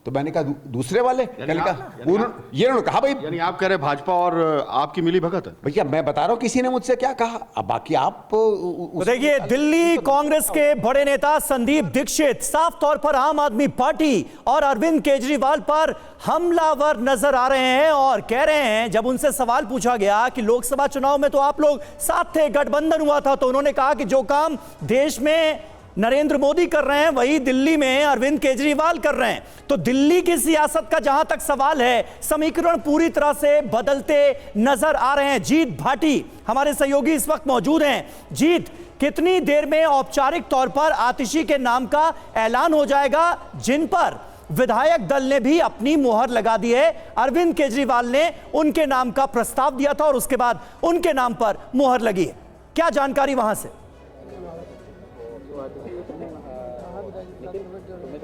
तो मैंने कहा दूसरे वाले, ये उन्होंने कहा भाई, यानी आप कह रहे भाजपा और आपकी मिली भगत है? भैया मैं बता रहा हूं किसी ने मुझसे क्या कहा, अब बाकी आप देखिए, दिल्ली कांग्रेस के बड़े नेता संदीप दीक्षित साफ तौर पर आम आदमी पार्टी और अरविंद केजरीवाल पर हमलावर नजर आ रहे हैं और कह रहे हैं, जब उनसे सवाल पूछा गया कि लोकसभा चुनाव में तो आप लोग साथ थे, गठबंधन हुआ था, तो उन्होंने कहा कि जो काम देश में नरेंद्र मोदी कर रहे हैं वही दिल्ली में अरविंद केजरीवाल कर रहे हैं। तो दिल्ली की सियासत का जहां तक सवाल है, समीकरण पूरी तरह से बदलते नजर आ रहे हैं। जीत भाटी हमारे सहयोगी इस वक्त मौजूद हैं। जीत, कितनी देर में औपचारिक तौर पर आतिशी के नाम का ऐलान हो जाएगा, जिन पर विधायक दल ने भी अपनी मुहर लगा दी है? अरविंद केजरीवाल ने उनके नाम का प्रस्ताव दिया था और उसके बाद उनके नाम पर मुहर लगी है। क्या जानकारी वहां से?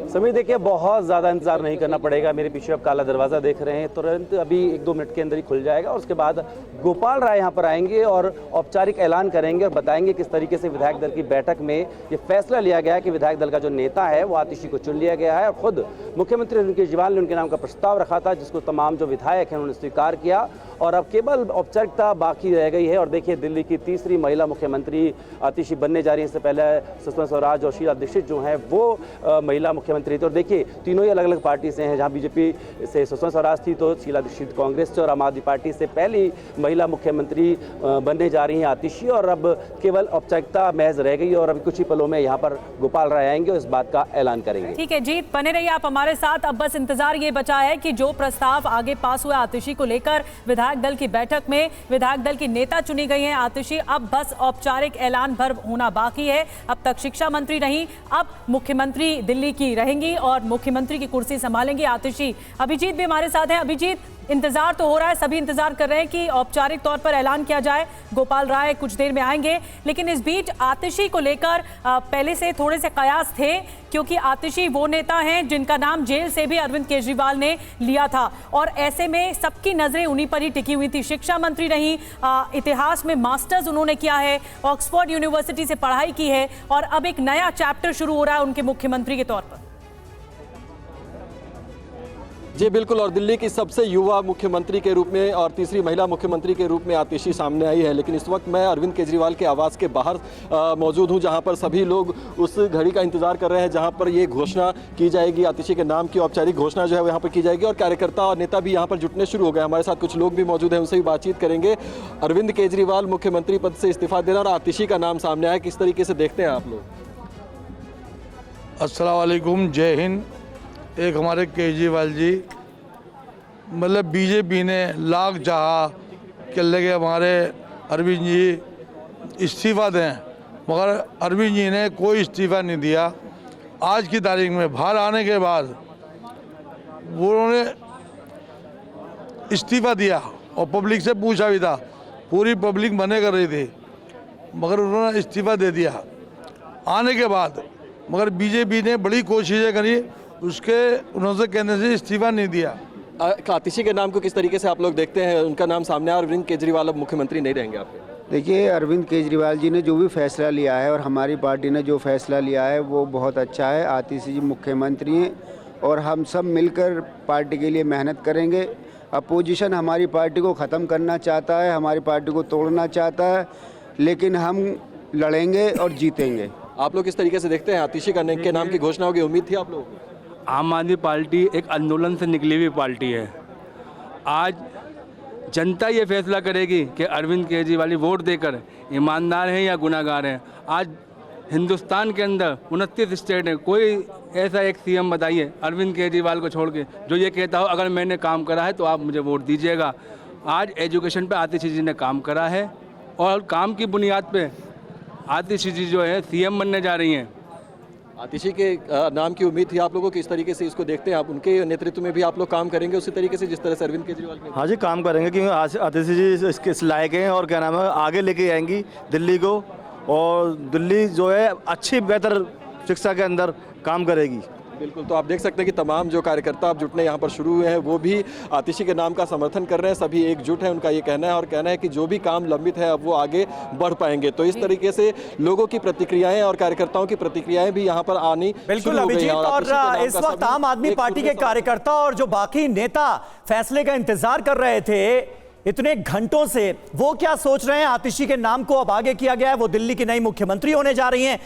समीर, देखिए बहुत ज़्यादा इंतजार नहीं करना पड़ेगा। मेरे पीछे आप काला दरवाज़ा देख रहे हैं, तुरंत अभी 1-2 मिनट के अंदर ही खुल जाएगा और उसके बाद गोपाल राय यहाँ पर आएंगे और औपचारिक ऐलान करेंगे और बताएंगे किस तरीके से विधायक दल की बैठक में ये फैसला लिया गया है कि विधायक दल का जो नेता है वो आतिशी को चुन लिया गया है। और खुद मुख्यमंत्री अरविंद केजरीवाल ने उनके नाम का प्रस्ताव रखा था, जिसको तमाम जो विधायक हैं उन्होंने स्वीकार किया और अब केवल औपचारिकता बाकी रह गई है। और देखिए, दिल्ली की तीसरी महिला मुख्यमंत्री आतिशी बनने जा रही है। इससे पहले सुषमा स्वराज और शीला दीक्षित जो हैं वो महिला मुख्यमंत्री थे। और देखिए, तीनों ही अलग अलग पार्टी से हैं। जहां बीजेपी से सुषमा स्वराज थी तो शीला दीक्षित कांग्रेस से और आम आदमी पार्टी से पहली महिला मुख्यमंत्री बनने जा रही हैं आतिशी। और अब केवल औपचारिकता महज रह गई और अभी कुछ ही पलों में यहाँ पर गोपाल राय आएंगे और इस बात का ऐलान करेंगे। ठीक है जीत, बने रहिए आप हमारे साथ। अब बस इंतजार ये बचा है कि जो प्रस्ताव आगे पास हुआ आतिशी को लेकर, विधायक दल की बैठक में विधायक दल की नेता चुनी गई हैं आतिशी, अब बस औपचारिक ऐलान भर होना बाकी है। अब तक शिक्षा मंत्री रही, अब मुख्यमंत्री दिल्ली की रहेंगी और मुख्यमंत्री की कुर्सी संभालेंगी आतिशी। अभिजीत भी हमारे साथ हैं। अभिजीत, इंतजार तो हो रहा है, सभी इंतजार कर रहे हैं कि औपचारिक तौर पर ऐलान किया जाए। गोपाल राय कुछ देर में आएंगे, लेकिन इस बीच आतिशी को लेकर पहले से थोड़े से कयास थे, क्योंकि आतिशी वो नेता हैं जिनका नाम जेल से भी अरविंद केजरीवाल ने लिया था और ऐसे में सबकी नजरें उन्हीं पर ही टिकी हुई थी। शिक्षा मंत्री रही, इतिहास में मास्टर्स उन्होंने किया है, ऑक्सफोर्ड यूनिवर्सिटी से पढ़ाई की है और अब एक नया चैप्टर शुरू हो रहा है उनके मुख्यमंत्री के तौर पर। जी बिल्कुल, और दिल्ली की सबसे युवा मुख्यमंत्री के रूप में और तीसरी महिला मुख्यमंत्री के रूप में आतिशी सामने आई है। लेकिन इस वक्त मैं अरविंद केजरीवाल के आवास के बाहर मौजूद हूं, जहां पर सभी लोग उस घड़ी का इंतजार कर रहे हैं जहां पर ये घोषणा की जाएगी, आतिशी के नाम की औपचारिक घोषणा जो है वो यहाँ पर की जाएगी। और कार्यकर्ता और नेता भी यहाँ पर जुटने शुरू हो गए। हमारे साथ कुछ लोग भी मौजूद हैं, उनसे भी बातचीत करेंगे। अरविंद केजरीवाल मुख्यमंत्री पद से इस्तीफा देना और आतिशी का नाम सामने आया, किस तरीके से देखते हैं आप लोग? अस्सलाम वालेकुम, जय हिंद। एक हमारे केजरीवाल जी, मतलब बीजेपी ने लाख चाहा कि लगे हमारे अरविंद जी इस्तीफ़ा दें, मगर अरविंद जी ने कोई इस्तीफ़ा नहीं दिया। आज की तारीख में बाहर आने के बाद उन्होंने इस्तीफ़ा दिया और पब्लिक से पूछा भी था, पूरी पब्लिक मना कर रही थी, मगर उन्होंने इस्तीफ़ा दे दिया आने के बाद। मगर बीजेपी ने बड़ी कोशिशें करी, उसके उन्होंने कहने से इस्तीफ़ा नहीं दिया। आतिशी के नाम को किस तरीके से आप लोग देखते हैं? उनका नाम सामने आया, अरविंद केजरीवाल अब मुख्यमंत्री नहीं रहेंगे आपके। देखिए, अरविंद केजरीवाल जी ने जो भी फैसला लिया है और हमारी पार्टी ने जो फैसला लिया है वो बहुत अच्छा है। आतिशी जी मुख्यमंत्री हैं और हम सब मिलकर पार्टी के लिए मेहनत करेंगे। अपोजिशन हमारी पार्टी को ख़त्म करना चाहता है, हमारी पार्टी को तोड़ना चाहता है, लेकिन हम लड़ेंगे और जीतेंगे। आप लोग किस तरीके से देखते हैं? आतिशी के नाम की घोषणा होगी, उम्मीद थी आप लोगों को? आम आदमी पार्टी एक आंदोलन से निकली हुई पार्टी है। आज जनता ये फैसला करेगी कि अरविंद केजरीवाल वोट देकर ईमानदार हैं या गुनाहगार हैं। आज हिंदुस्तान के अंदर 29 स्टेट हैं, कोई ऐसा एक सीएम बताइए अरविंद केजरीवाल को छोड़ के जो ये कहता हो अगर मैंने काम करा है तो आप मुझे वोट दीजिएगा। आज एजुकेशन पे आतिशी जी ने काम करा है और काम की बुनियाद पे आतिशी जी जो है सीएम बनने जा रही हैं। आतिशी के नाम की उम्मीद थी आप लोगों की, इस तरीके से इसको देखते हैं आप? उनके नेतृत्व में भी आप लोग काम करेंगे उसी तरीके से जिस तरह से अरविंद केजरीवाल ने? हाँ जी, काम करेंगे, क्योंकि आतिशी जी इसके लायक हैं और क्या नाम है आगे लेके आएंगी दिल्ली को, और दिल्ली जो है अच्छी बेहतर शिक्षा के अंदर काम करेगी। बिल्कुल, तो आप देख सकते हैं कि तमाम जो कार्यकर्ता अब जुटने यहाँ पर शुरू हुए हैं वो भी आतिशी के नाम का समर्थन कर रहे हैं। सभी एकजुट हैं, उनका ये कहना है और कहना है कि जो भी काम लंबित है अब वो आगे बढ़ पाएंगे। तो इस तरीके से लोगों की प्रतिक्रियाएं और कार्यकर्ताओं की प्रतिक्रियाएं भी यहाँ पर आनी बिल्कुल अभिजीत। और इस वक्त आम आदमी पार्टी के कार्यकर्ता और जो बाकी नेता फैसले का इंतजार कर रहे थे इतने घंटों से, वो क्या सोच रहे हैं? आतिशी के नाम को अब आगे किया गया है, वो दिल्ली की नई मुख्यमंत्री होने जा रही हैं।